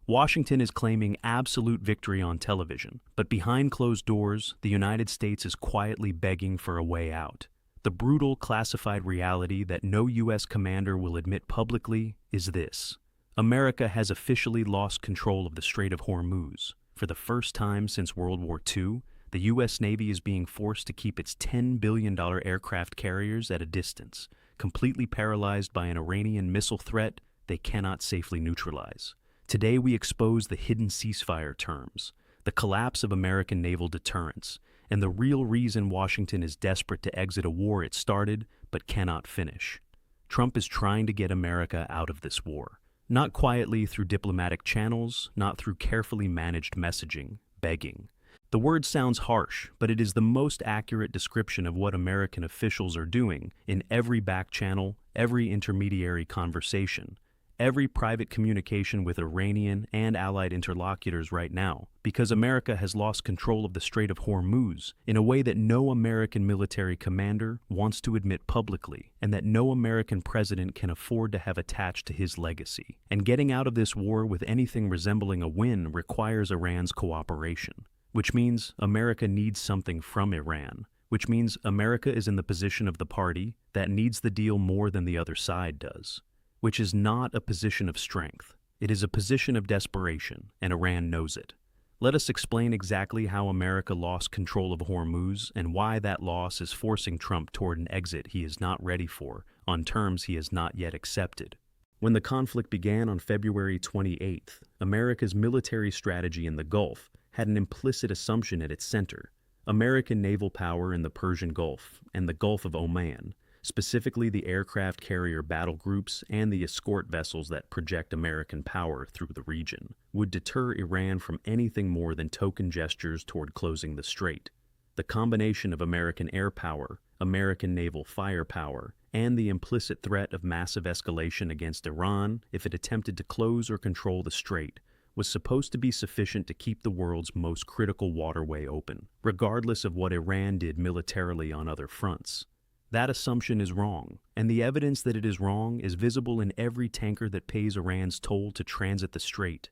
Washington is claiming absolute victory on television, but behind closed doors, the United States is quietly begging for a way out. The brutal, classified reality that no U.S. commander will admit publicly is this: America has officially lost control of the Strait of Hormuz. For the first time since World War II, the U.S. Navy is being forced to keep its $10 billion aircraft carriers at a distance, completely paralyzed by an Iranian missile threat they cannot safely neutralize. Today we expose the hidden ceasefire terms, the collapse of American naval deterrence, and the real reason Washington is desperate to exit a war it started but cannot finish. Trump is trying to get America out of this war. Not quietly through diplomatic channels, not through carefully managed messaging, begging. The word sounds harsh, but it is the most accurate description of what American officials are doing in every back channel, every intermediary conversation, every private communication with Iranian and allied interlocutors right now, because America has lost control of the Strait of Hormuz in a way that no American military commander wants to admit publicly, and that no American president can afford to have attached to his legacy. And getting out of this war with anything resembling a win requires Iran's cooperation, which means America needs something from Iran, which means America is in the position of the party that needs the deal more than the other side does. Which is not a position of strength. It is a position of desperation, and Iran knows it. Let us explain exactly how America lost control of Hormuz and why that loss is forcing Trump toward an exit he is not ready for, on terms he has not yet accepted. When the conflict began on February 28th, America's military strategy in the Gulf had an implicit assumption at its center: American naval power in the Persian Gulf and the Gulf of Oman, specifically the aircraft carrier battle groups and the escort vessels that project American power through the region, would deter Iran from anything more than token gestures toward closing the strait. The combination of American air power, American naval firepower, and the implicit threat of massive escalation against Iran if it attempted to close or control the strait was supposed to be sufficient to keep the world's most critical waterway open, regardless of what Iran did militarily on other fronts. That assumption is wrong, and the evidence that it is wrong is visible in every tanker that pays Iran's toll to transit the strait,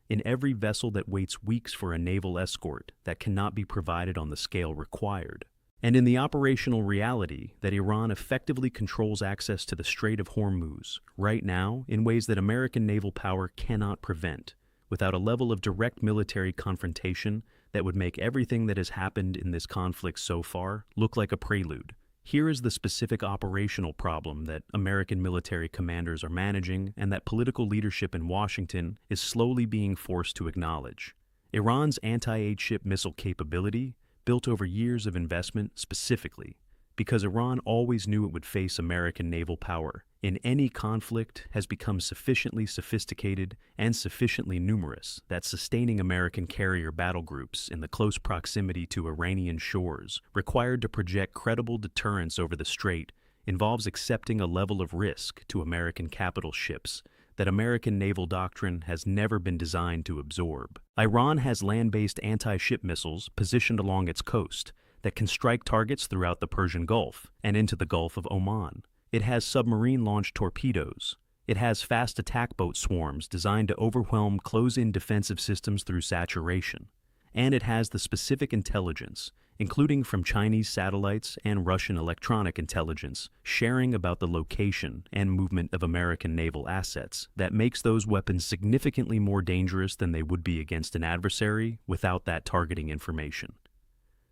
in every vessel that waits weeks for a naval escort that cannot be provided on the scale required, and in the operational reality that Iran effectively controls access to the Strait of Hormuz right now in ways that American naval power cannot prevent, without a level of direct military confrontation that would make everything that has happened in this conflict so far look like a prelude. Here is the specific operational problem that American military commanders are managing and that political leadership in Washington is slowly being forced to acknowledge. Iran's anti-aid ship missile capability, built over years of investment specifically, because Iran always knew it would face American naval power in any conflict, has become sufficiently sophisticated and sufficiently numerous that sustaining American carrier battle groups in the close proximity to Iranian shores required to project credible deterrence over the strait involves accepting a level of risk to American capital ships that American naval doctrine has never been designed to absorb. Iran has land-based anti-ship missiles positioned along its coast that can strike targets throughout the Persian Gulf and into the Gulf of Oman. It has submarine-launched torpedoes. It has fast attack boat swarms designed to overwhelm close-in defensive systems through saturation. And it has the specific intelligence, including from Chinese satellites and Russian electronic intelligence, sharing about the location and movement of American naval assets that makes those weapons significantly more dangerous than they would be against an adversary without that targeting information.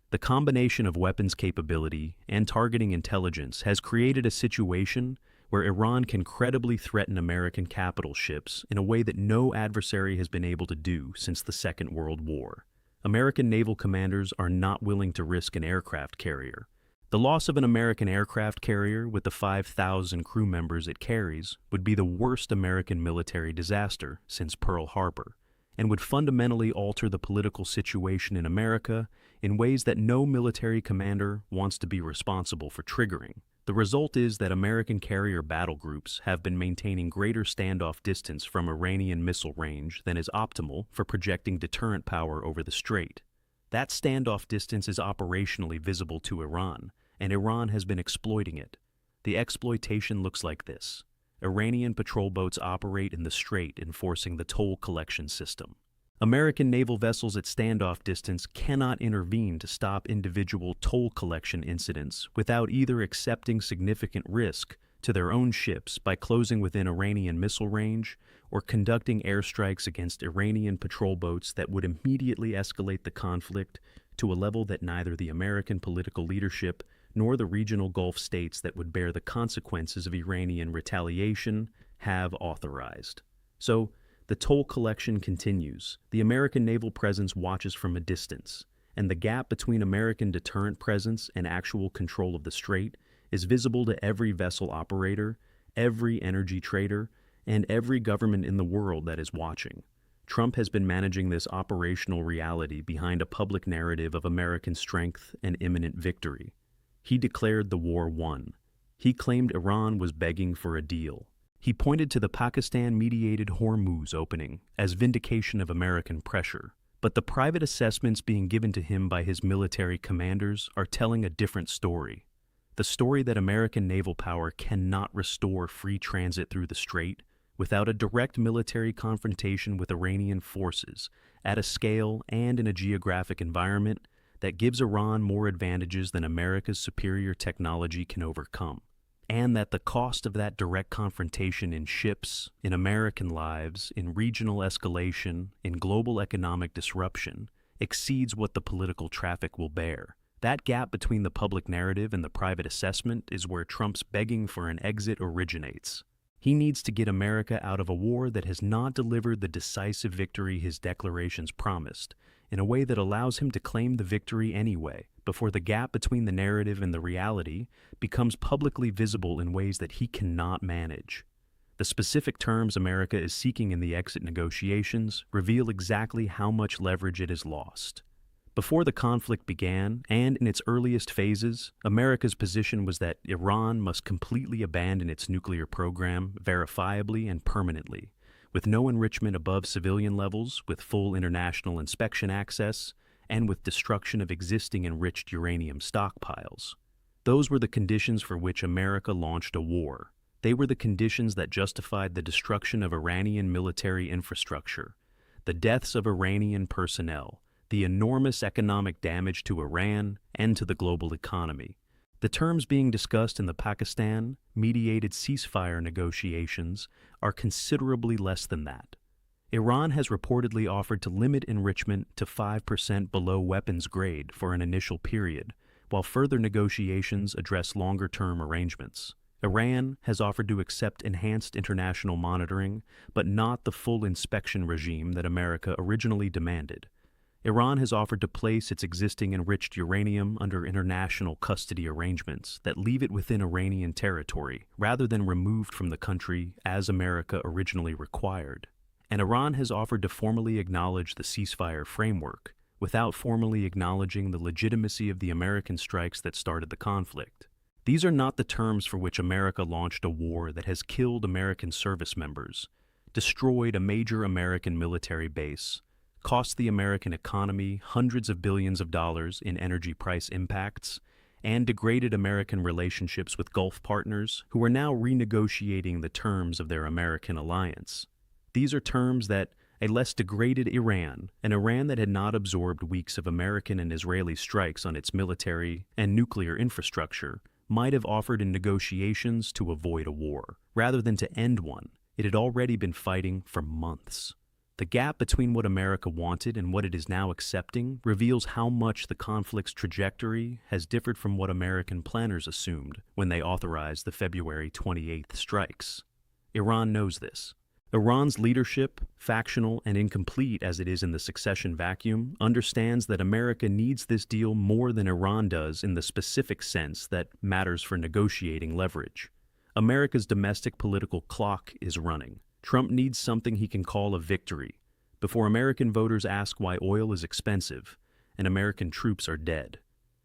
The combination of weapons capability and targeting intelligence has created a situation where Iran can credibly threaten American capital ships in a way that no adversary has been able to do since the Second World War. American naval commanders are not willing to risk an aircraft carrier. The loss of an American aircraft carrier with the 5,000 crew members it carries would be the worst American military disaster since Pearl Harbor, and would fundamentally alter the political situation in America in ways that no military commander wants to be responsible for triggering. The result is that American carrier battle groups have been maintaining greater standoff distance from Iranian missile range than is optimal for projecting deterrent power over the strait. That standoff distance is operationally visible to Iran, and Iran has been exploiting it. The exploitation looks like this: Iranian patrol boats operate in the strait, enforcing the toll collection system. American naval vessels at standoff distance cannot intervene to stop individual toll collection incidents without either accepting significant risk to their own ships by closing within Iranian missile range or conducting airstrikes against Iranian patrol boats that would immediately escalate the conflict to a level that neither the American political leadership nor the regional Gulf states that would bear the consequences of Iranian retaliation have authorized. So, the toll collection continues. The American naval presence watches from a distance, and the gap between American deterrent presence and actual control of the strait is visible to every vessel operator, every energy trader, and every government in the world that is watching. Trump has been managing this operational reality behind a public narrative of American strength and imminent victory. He declared the war won. He claimed Iran was begging for a deal. He pointed to the Pakistan-mediated Hormuz opening as vindication of American pressure. But the private assessments being given to him by his military commanders are telling a different story. The story that American naval power cannot restore free transit through the strait without a direct military confrontation with Iranian forces at a scale and in a geographic environment that gives Iran more advantages than America's superior technology can overcome, and that the cost of that direct confrontation in ships, in American lives, in regional escalation, in global economic disruption, exceeds what the political traffic will bear. That gap between the public narrative and the private assessment is where Trump's begging for an exit originates. He needs to get America out of a war that has not delivered the decisive victory his declarations promised, in a way that allows him to claim the victory anyway, before the gap between the narrative and the reality becomes publicly visible in ways that he cannot manage. The specific terms America is seeking in the exit negotiations reveal exactly how much leverage it has lost. Before the conflict began, and in its earliest phases, America's position was that Iran must completely abandon its nuclear program verifiably and permanently, with no enrichment above civilian levels, with full international inspection access, and with destruction of existing enriched uranium stockpiles. Those were the conditions for which America launched a war. They were the conditions that justified the destruction of Iranian military infrastructure, the deaths of Iranian personnel, the enormous economic damage to Iran and to the global economy. The terms being discussed in the Pakistan-mediated ceasefire negotiations are considerably less than that. Iran has reportedly offered to limit enrichment to 5% below weapons grade for an initial period, while further negotiations address longer-term arrangements. Iran has offered to accept enhanced international monitoring, but not the full inspection regime that America originally demanded. Iran has offered to place its existing enriched uranium under international custody arrangements that leave it within Iranian territory rather than removed from the country as America originally required. And Iran has offered to formally acknowledge the ceasefire framework without formally acknowledging the legitimacy of the American strikes that started the conflict. These are not the terms for which America launched a war that has killed American service members, destroyed a major American military base, cost the American economy hundreds of billions of dollars in energy price impacts, and degraded American relationships with Gulf partners who are now renegotiating the terms of their American alliance. These are terms that a less degraded Iran, an Iran that had not absorbed weeks of American and Israeli strikes on its military and nuclear infrastructure, might have offered in negotiations to avoid a war. Rather than to end one, it had already been fighting for months. The gap between what America wanted and what it is now accepting reveals how much the conflict's trajectory has differed from what American planners assumed when they authorized the February 28th strikes. Iran knows this. Iran's leadership, factional and incomplete as it is in the succession vacuum, understands that America needs this deal more than Iran does in the specific sense that matters for negotiating leverage. America's domestic political clock is running. Trump needs something he can call a victory before American voters ask why oil is expensive and American troops are dead.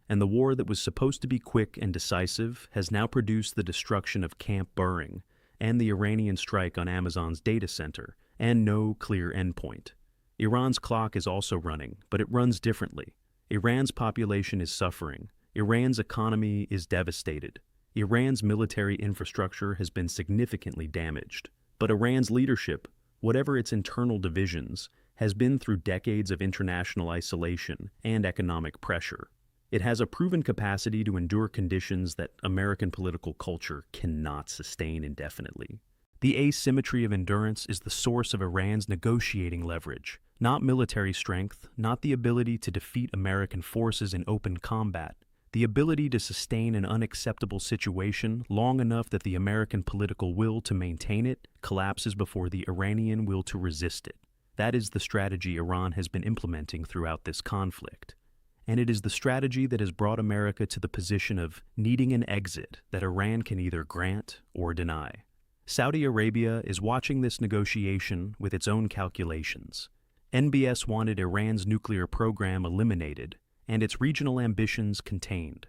And the war that was supposed to be quick and decisive has now produced the destruction of Camp Buring and the Iranian strike on Amazon's data center, and no clear endpoint. Iran's clock is also running, but it runs differently. Iran's population is suffering. Iran's economy is devastated. Iran's military infrastructure has been significantly damaged. But Iran's leadership, whatever its internal divisions, has been through decades of international isolation and economic pressure. It has a proven capacity to endure conditions that American political culture cannot sustain indefinitely. The asymmetry of endurance is the source of Iran's negotiating leverage, not military strength, not the ability to defeat American forces in open combat, the ability to sustain an unacceptable situation long enough that the American political will to maintain it collapses before the Iranian will to resist it. That is the strategy Iran has been implementing throughout this conflict. And it is the strategy that has brought America to the position of needing an exit that Iran can either grant or deny. Saudi Arabia is watching this negotiation with its own calculations. NBS wanted Iran's nuclear program eliminated and its regional ambitions contained.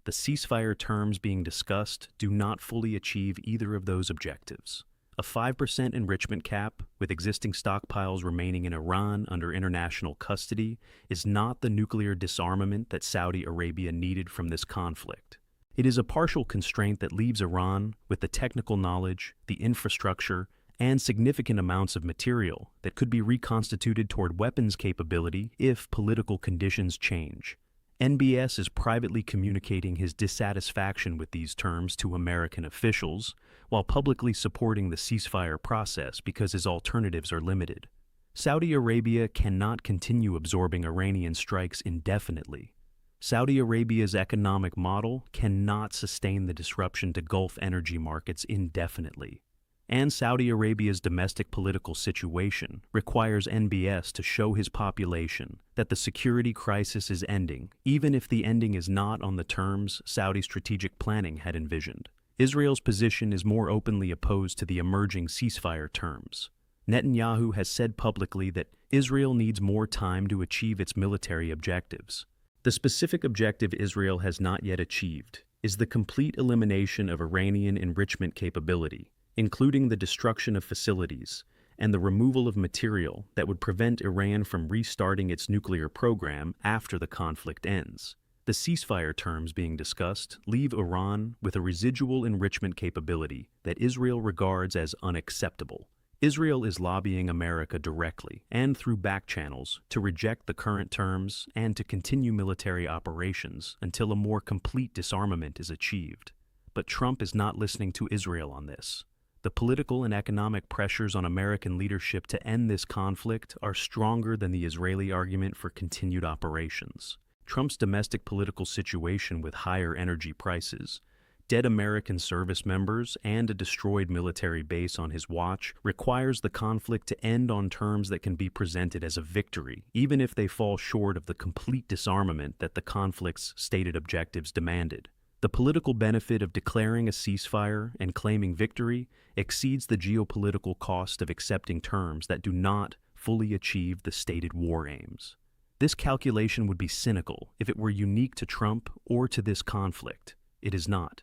The ceasefire terms being discussed do not fully achieve either of those objectives. A 5% enrichment cap, with existing stockpiles remaining in Iran under international custody, is not the nuclear disarmament that Saudi Arabia needed from this conflict. It is a partial constraint that leaves Iran with the technical knowledge, the infrastructure, and significant amounts of material that could be reconstituted toward weapons capability if political conditions change. NBS is privately communicating his dissatisfaction with these terms to American officials, while publicly supporting the ceasefire process because his alternatives are limited. Saudi Arabia cannot continue absorbing Iranian strikes indefinitely. Saudi Arabia's economic model cannot sustain the disruption to Gulf energy markets indefinitely. And Saudi Arabia's domestic political situation requires NBS to show his population that the security crisis is ending, even if the ending is not on the terms Saudi strategic planning had envisioned. Israel's position is more openly opposed to the emerging ceasefire terms. Netanyahu has said publicly that Israel needs more time to achieve its military objectives. The specific objective Israel has not yet achieved is the complete elimination of Iranian enrichment capability, including the destruction of facilities and the removal of material that would prevent Iran from restarting its nuclear program after the conflict ends. The ceasefire terms being discussed leave Iran with a residual enrichment capability that Israel regards as unacceptable. Israel is lobbying America directly and through back channels to reject the current terms and to continue military operations until a more complete disarmament is achieved. But Trump is not listening to Israel on this. The political and economic pressures on American leadership to end this conflict are stronger than the Israeli argument for continued operations. Trump's domestic political situation with higher energy prices, dead American service members, and a destroyed military base on his watch requires the conflict to end on terms that can be presented as a victory, even if they fall short of the complete disarmament that the conflict's stated objectives demanded. The political benefit of declaring a ceasefire and claiming victory exceeds the geopolitical cost of accepting terms that do not fully achieve the stated war aims. This calculation would be cynical if it were unique to Trump or to this conflict. It is not.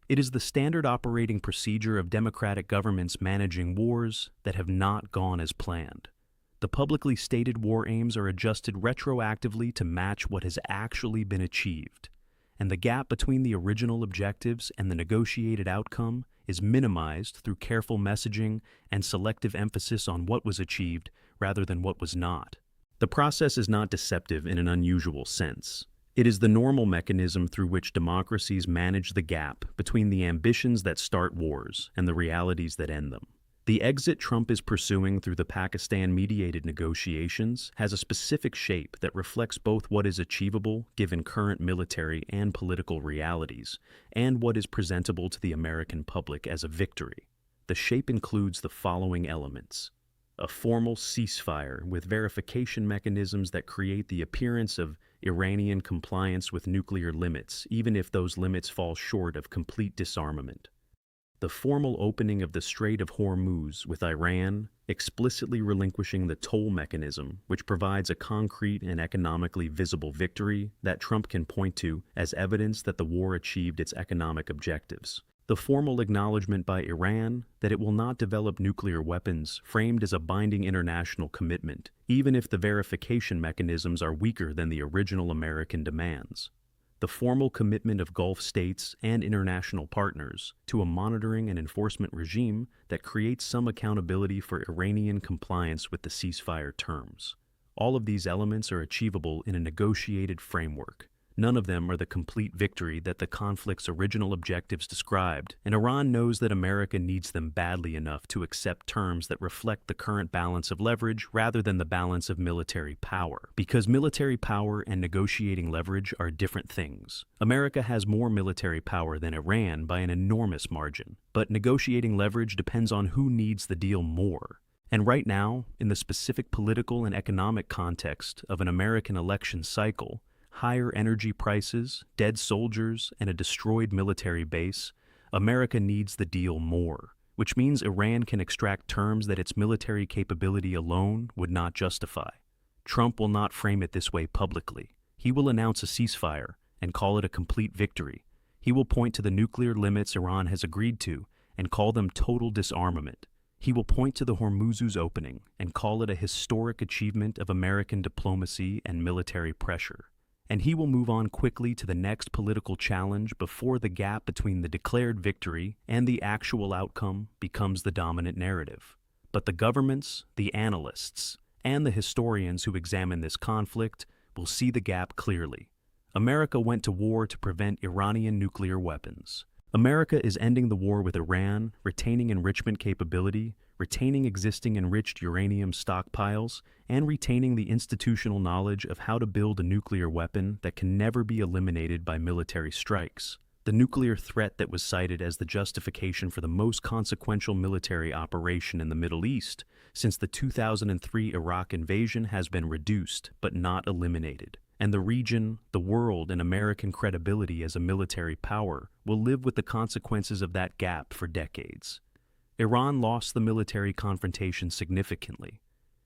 It is the standard operating procedure of democratic governments managing wars that have not gone as planned. The publicly stated war aims are adjusted retroactively to match what has actually been achieved, and the gap between the original objectives and the negotiated outcome is minimized through careful messaging and selective emphasis on what was achieved rather than what was not. The process is not deceptive in an unusual sense. It is the normal mechanism through which democracies manage the gap between the ambitions that start wars and the realities that end them. The exit Trump is pursuing through the Pakistan-mediated negotiations has a specific shape that reflects both what is achievable given current military and political realities, and what is presentable to the American public as a victory. The shape includes the following elements: a formal ceasefire with verification mechanisms that create the appearance of Iranian compliance with nuclear limits, even if those limits fall short of complete disarmament. The formal opening of the Strait of Hormuz with Iran, explicitly relinquishing the toll mechanism, which provides a concrete and economically visible victory that Trump can point to as evidence that the war achieved its economic objectives. The formal acknowledgement by Iran that it will not develop nuclear weapons, framed as a binding international commitment, even if the verification mechanisms are weaker than the original American demands. the formal commitment of Gulf states and international partners to a monitoring and enforcement regime that creates some accountability for Iranian compliance with the ceasefire terms. All of these elements are achievable in a negotiated framework. None of them are the complete victory that the conflict's original objectives described, and Iran knows that America needs them badly enough to accept terms that reflect the current balance of leverage rather than the balance of military power. Because military power and negotiating leverage are different things. America has more military power than Iran by an enormous margin, but negotiating leverage depends on who needs the deal more. And right now, in the specific political and economic context of an American election cycle, higher energy prices, dead soldiers, and a destroyed military base, America needs the deal more, which means Iran can extract terms that its military capability alone would not justify. Trump will not frame it this way publicly. He will announce a ceasefire and call it a complete victory. He will point to the nuclear limits Iran has agreed to and call them total disarmament. He will point to the Hormuz's opening and call it a historic achievement of American diplomacy and military pressure. And he will move on quickly to the next political challenge before the gap between the declared victory and the actual outcome becomes the dominant narrative. But the governments, the analysts, and the historians who examine this conflict will see the gap clearly. America went to war to prevent Iranian nuclear weapons. America is ending the war with Iran, retaining enrichment capability, retaining existing enriched uranium stockpiles, and retaining the institutional knowledge of how to build a nuclear weapon that can never be eliminated by military strikes. The nuclear threat that was cited as the justification for the most consequential military operation in the Middle East since the 2003 Iraq invasion has been reduced but not eliminated. And the region, the world, and American credibility as a military power will live with the consequences of that gap for decades. Iran lost the military confrontation significantly.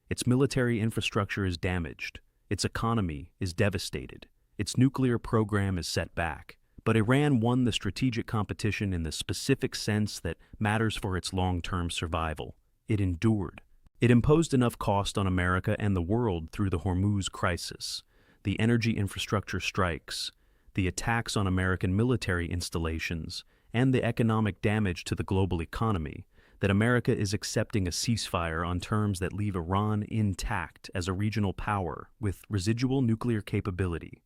Its military infrastructure is damaged. Its economy is devastated. Its nuclear program is set back. But Iran won the strategic competition in the specific sense that matters for its long-term survival. It endured. It imposed enough cost on America and the world through the Hormuz crisis, the energy infrastructure strikes, the attacks on American military installations, and the economic damage to the global economy, that America is accepting a ceasefire on terms that leave Iran intact as a regional power with residual nuclear capability.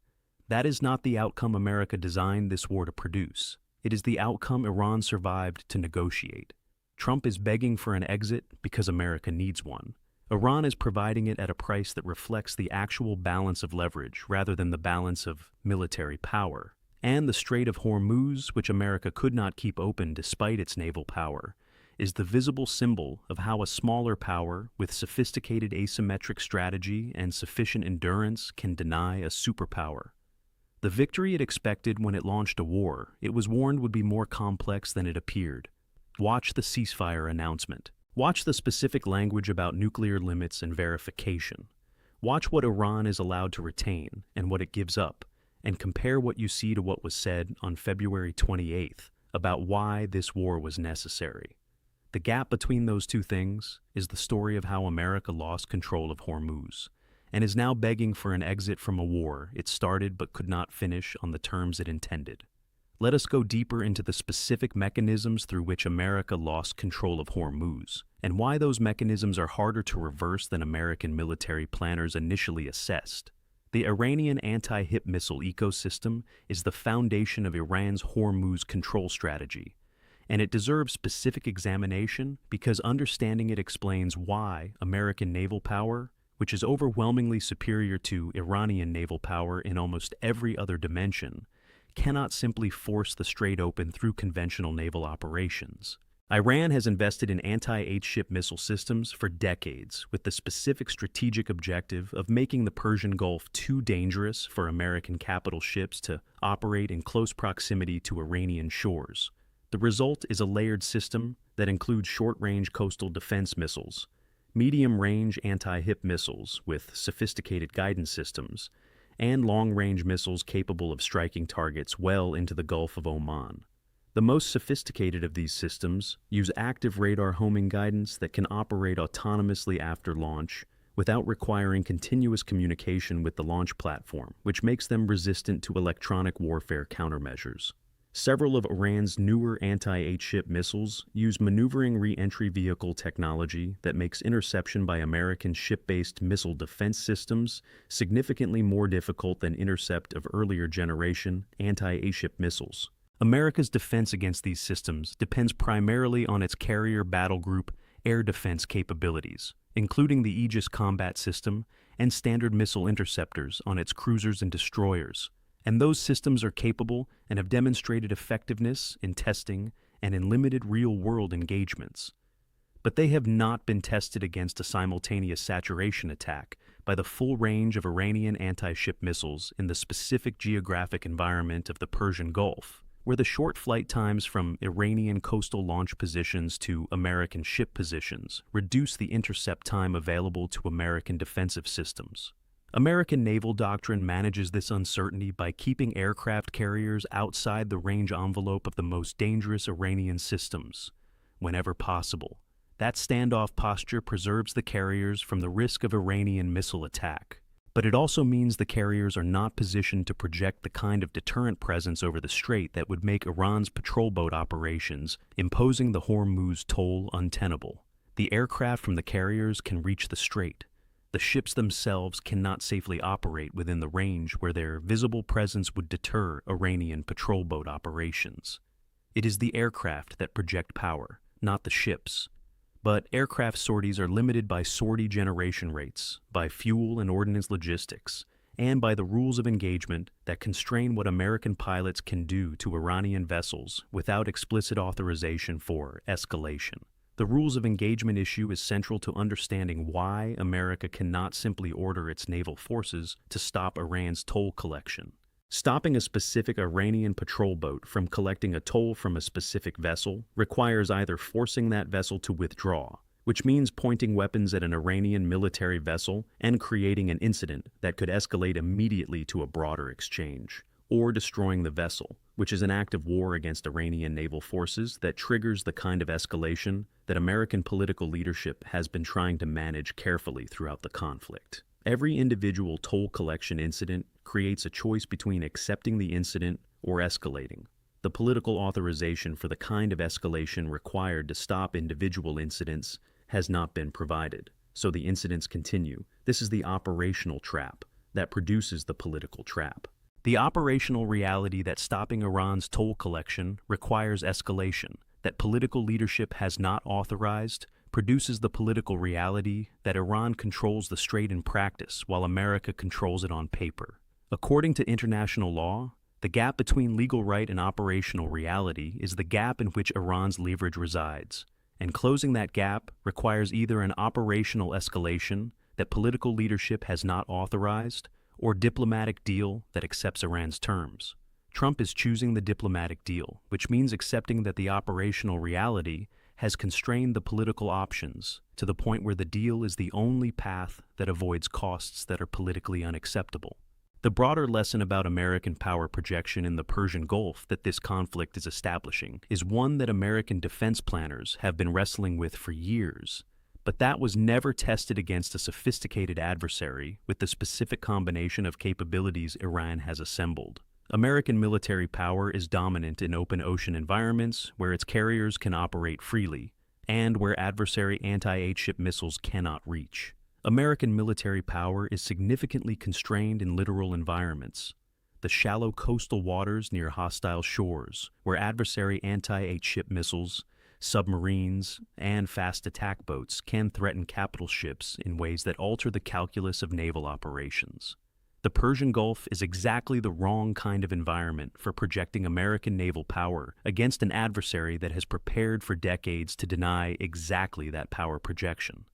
That is not the outcome America designed this war to produce. It is the outcome Iran survived to negotiate. Trump is begging for an exit because America needs one. Iran is providing it at a price that reflects the actual balance of leverage rather than the balance of military power. And the Strait of Hormuz, which America could not keep open despite its naval power, is the visible symbol of how a smaller power with sophisticated asymmetric strategy and sufficient endurance can deny a superpower. The victory it expected when it launched a war, it was warned would be more complex than it appeared. Watch the ceasefire announcement. Watch the specific language about nuclear limits and verification. Watch what Iran is allowed to retain and what it gives up, and compare what you see to what was said on February 28th about why this war was necessary. The gap between those two things is the story of how America lost control of Hormuz and is now begging for an exit from a war it started but could not finish on the terms it intended. Let us go deeper into the specific mechanisms through which America lost control of Hormuz, and why those mechanisms are harder to reverse than American military planners initially assessed. The Iranian anti-hip missile ecosystem is the foundation of Iran's Hormuz control strategy, and it deserves specific examination because understanding it explains why American naval power, which is overwhelmingly superior to Iranian naval power in almost every other dimension, cannot simply force the strait open through conventional naval operations. Iran has invested in anti-H-ship missile systems for decades with the specific strategic objective of making the Persian Gulf too dangerous for American capital ships to operate in close proximity to Iranian shores. The result is a layered system that includes short-range coastal defense missiles, medium-range anti-hip missiles with sophisticated guidance systems, and long-range missiles capable of striking targets well into the Gulf of Oman. The most sophisticated of these systems use active radar homing guidance that can operate autonomously after launch without requiring continuous communication with the launch platform, which makes them resistant to electronic warfare countermeasures. Several of Iran's newer anti-8-ship missiles use maneuvering re-entry vehicle technology that makes interception by American ship-based missile defense systems significantly more difficult than intercept of earlier generation anti-8-ship missiles. America's defense against these systems depends primarily on its carrier battle group air defense capabilities, including the Aegis combat system and standard missile interceptors on its cruisers and destroyers. And those systems are capable and have demonstrated effectiveness in testing and in limited real-world engagements. But they have not been tested against a simultaneous saturation attack by the full range of Iranian anti-ship missiles in the specific geographic environment of the Persian Gulf, where the short flight times from Iranian coastal launch positions to American ship positions reduce the intercept time available to American defensive systems. American naval doctrine manages this uncertainty by keeping aircraft carriers outside the range envelope of the most dangerous Iranian systems, whenever possible. That standoff posture preserves the carriers from the risk of Iranian missile attack. But it also means the carriers are not positioned to project the kind of deterrent presence over the strait that would make Iran's patrol boat operations imposing the Hormuz toll untenable. The aircraft from the carriers can reach the strait. The ships themselves cannot safely operate within the range where their visible presence would deter Iranian patrol boat operations. It is the aircraft that project power, not the ships. But aircraft sorties are limited by sortie generation rates, by fuel and ordnance logistics, and by the rules of engagement that constrain what American pilots can do to Iranian vessels without explicit authorization for escalation. The rules of engagement issue is central to understanding why America cannot simply order its naval forces to stop Iran's toll collection. Stopping a specific Iranian patrol boat from collecting a toll from a specific vessel requires either forcing that vessel to withdraw, which means pointing weapons at an Iranian military vessel and creating an incident that could escalate immediately to a broader exchange, or destroying the vessel, which is an act of war against Iranian naval forces that triggers the kind of escalation that American political leadership has been trying to manage carefully throughout the conflict. Every individual toll collection incident creates a choice between accepting the incident or escalating. The political authorization for the kind of escalation required to stop individual incidents has not been provided, so the incidents continue. This is the operational trap that produces the political trap. The operational reality that stopping Iran's toll collection requires escalation, that political leadership has not authorized, produces the political reality that Iran controls the strait in practice while America controls it on paper. According to international law, the gap between legal right and operational reality is the gap in which Iran's leverage resides, and closing that gap requires either an operational escalation that political leadership has not authorized, or diplomatic deal that accepts Iran's terms. Trump is choosing the diplomatic deal, which means accepting that the operational reality has constrained the political options to the point where the deal is the only path that avoids costs that are politically unacceptable. The broader lesson about American power projection in the Persian Gulf that this conflict is establishing is one that American defense planners have been wrestling with for years, but that was never tested against a sophisticated adversary with the specific combination of capabilities Iran has assembled. American military power is dominant in open ocean environments where its carriers can operate freely, and where adversary anti-8-ship missiles cannot reach. American military power is significantly constrained in littoral environments, the shallow coastal waters near hostile shores, where adversary anti-8-ship missiles, submarines, and fast attack boats can threaten capital ships in ways that alter the calculus of naval operations. The Persian Gulf is exactly the wrong kind of environment for projecting American naval power against an adversary that has prepared for decades to deny exactly that power projection.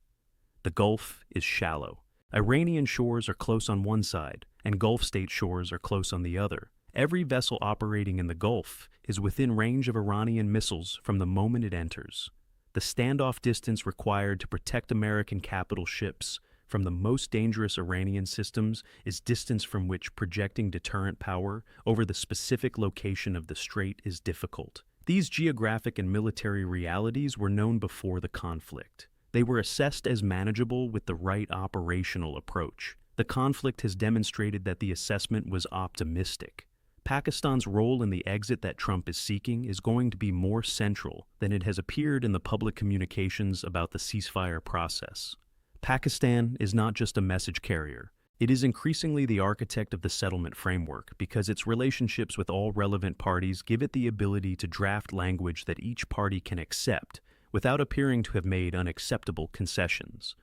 The Gulf is shallow. Iranian shores are close on one side, and Gulf state shores are close on the other. Every vessel operating in the Gulf is within range of Iranian missiles from the moment it enters. The standoff distance required to protect American capital ships from the most dangerous Iranian systems is distance from which projecting deterrent power over the specific location of the strait is difficult. These geographic and military realities were known before the conflict. They were assessed as manageable with the right operational approach. The conflict has demonstrated that the assessment was optimistic. Pakistan's role in the exit that Trump is seeking is going to be more central than it has appeared in the public communications about the ceasefire process. Pakistan is not just a message carrier. It is increasingly the architect of the settlement framework because its relationships with all relevant parties give it the ability to draft language that each party can accept without appearing to have made unacceptable concessions.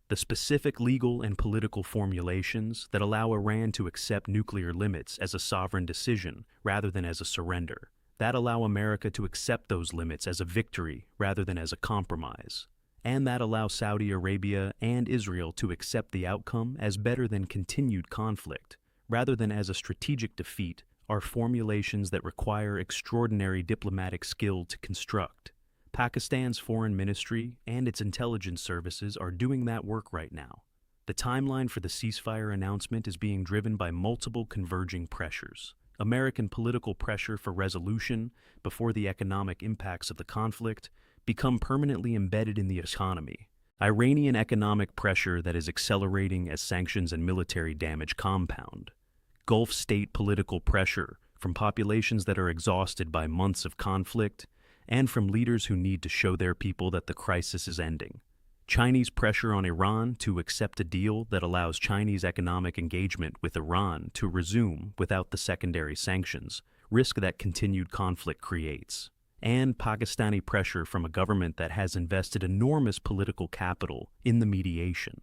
The specific legal and political formulations that allow Iran to accept nuclear limits as a sovereign decision rather than as a surrender, that allow America to accept those limits as a victory rather than as a compromise, and that allow Saudi Arabia and Israel to accept the outcome as better than continued conflict, rather than as a strategic defeat, are formulations that require extraordinary diplomatic skill to construct. Pakistan's foreign ministry and its intelligence services are doing that work right now. The timeline for the ceasefire announcement is being driven by multiple converging pressures. American political pressure for resolution before the economic impacts of the conflict become permanently embedded in the economy. Iranian economic pressure that is accelerating as sanctions and military damage compound. Gulf state political pressure from populations that are exhausted by months of conflict and from leaders who need to show their people that the crisis is ending. Chinese pressure on Iran to accept a deal that allows Chinese economic engagement with Iran to resume without the secondary sanctions, risk that continued conflict creates. And Pakistani pressure from a government that has invested enormous political capital in the mediation,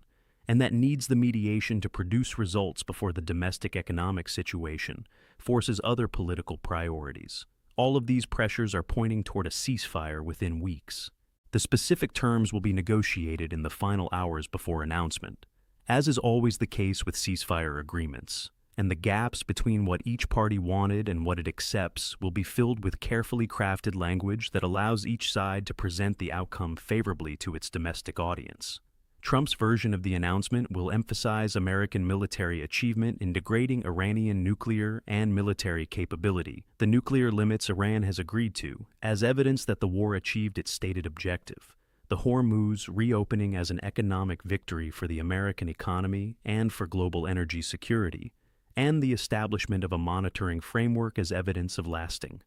and that needs the mediation to produce results before the domestic economic situation forces other political priorities. All of these pressures are pointing toward a ceasefire within weeks. The specific terms will be negotiated in the final hours before announcement, as is always the case with ceasefire agreements, and the gaps between what each party wanted and what it accepts will be filled with carefully crafted language that allows each side to present the outcome favorably to its domestic audience. Trump's version of the announcement will emphasize American military achievement in degrading Iranian nuclear and military capability, the nuclear limits Iran has agreed to, as evidence that the war achieved its stated objective, the Hormuz reopening as an economic victory for the American economy and for global energy security, and the establishment of a monitoring framework as evidence of lasting